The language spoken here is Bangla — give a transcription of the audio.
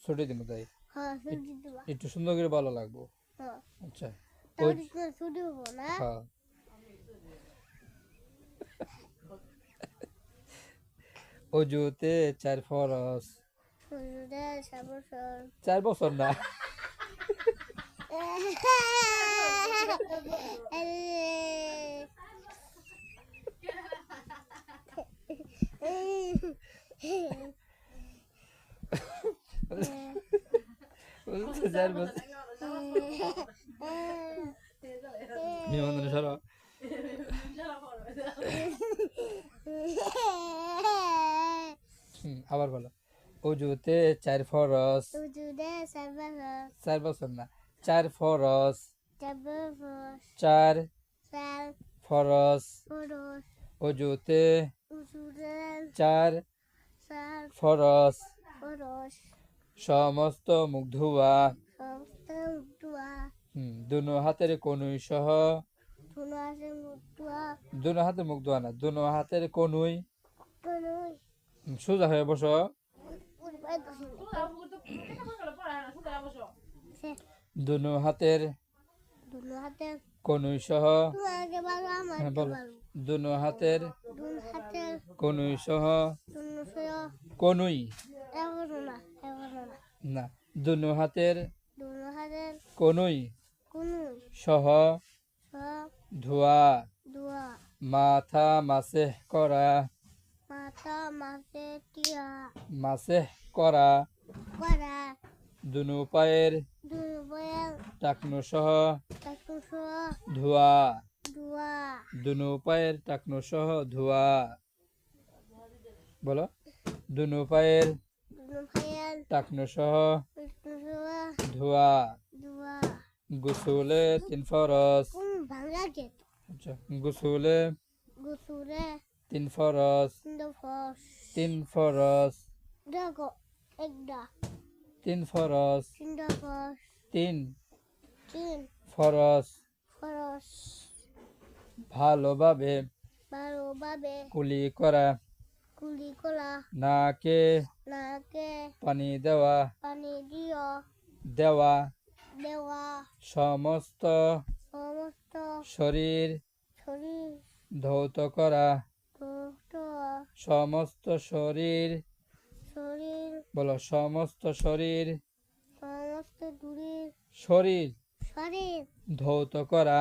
ছুটি দিব তাই হ্যাঁ ছুটি দেবা একটু সুন্দর করে ভালো লাগবো হ্যাঁ আচ্ছা তাহলে তো ছুটি হবো না হ্যাঁ অজুতে 4 ফরজ ছুটিতে 4 বছর 4 বছর না অজুতে 4 বছর নিবন্ধন সরো আবার বলো অজুতে 4 ফরজ ছুটিতে 4 বছর 4 বছর না 4 ফরজ 4 বছর 4 4 ফরজ ফরজ অজুতে ছুটিতে 4 4 ফরজ ফরজ সমস্ত মুখ ধোয়া সমস্ত দোয়া দুনো হাতের কনুই সহ ধুনো আছে দোয়া দুনো হাতের মুখ ধোয়া না দুনো হাতের কনুই কোনো সোজা হয়ে বসো দুনো হাতের দুনো হাতে কনুই সহ তোমাকে ভালো হ্যাঁ আমাকে বলো ভালো দুনো হাতের দুনো হাতে কনুই সহ দুনো সয় কনুই এখনো না না দুনো হাতের দুনো হাতের কনুই কোনো সহ সব ধোয়া দোয়া মাথা মাসেহ করা মাথা মাথে টিয়া মাসেহ করা করা দুনো পায়ের দুনো বয়াল টাকনু সহ একশো ধোয়া দোয়া দুনো পায়ের টাকনু সহ ধোয়া বলো দুনো পায়ের দুনো ভাইয়াল টাকনু সহ একশো ধোয়া দোয়া গোসলে 3 ফরজ কোন ভাঙা গেত আচ্ছা গোসলে গোসুরে 3 ফরজ সুন্দর ফস 3 ফরজ দেখো একটা 3 ফরজ সুন্দর ফস 3 তিন ফরজ খরচ ভালোভাবে ভালোভাবে কুলি করা কুলি কলা নাকে নাকে পানি দেওয়া পানি দিও দেওয়া দেওয়া সমস্ত সমস্ত শরীর শরীর ধৌত করা সুস্থ সমস্ত শরীর শরীর বলো সমস্ত শরীর সমস্ত দূরের শরীর শরীর ধৌত করা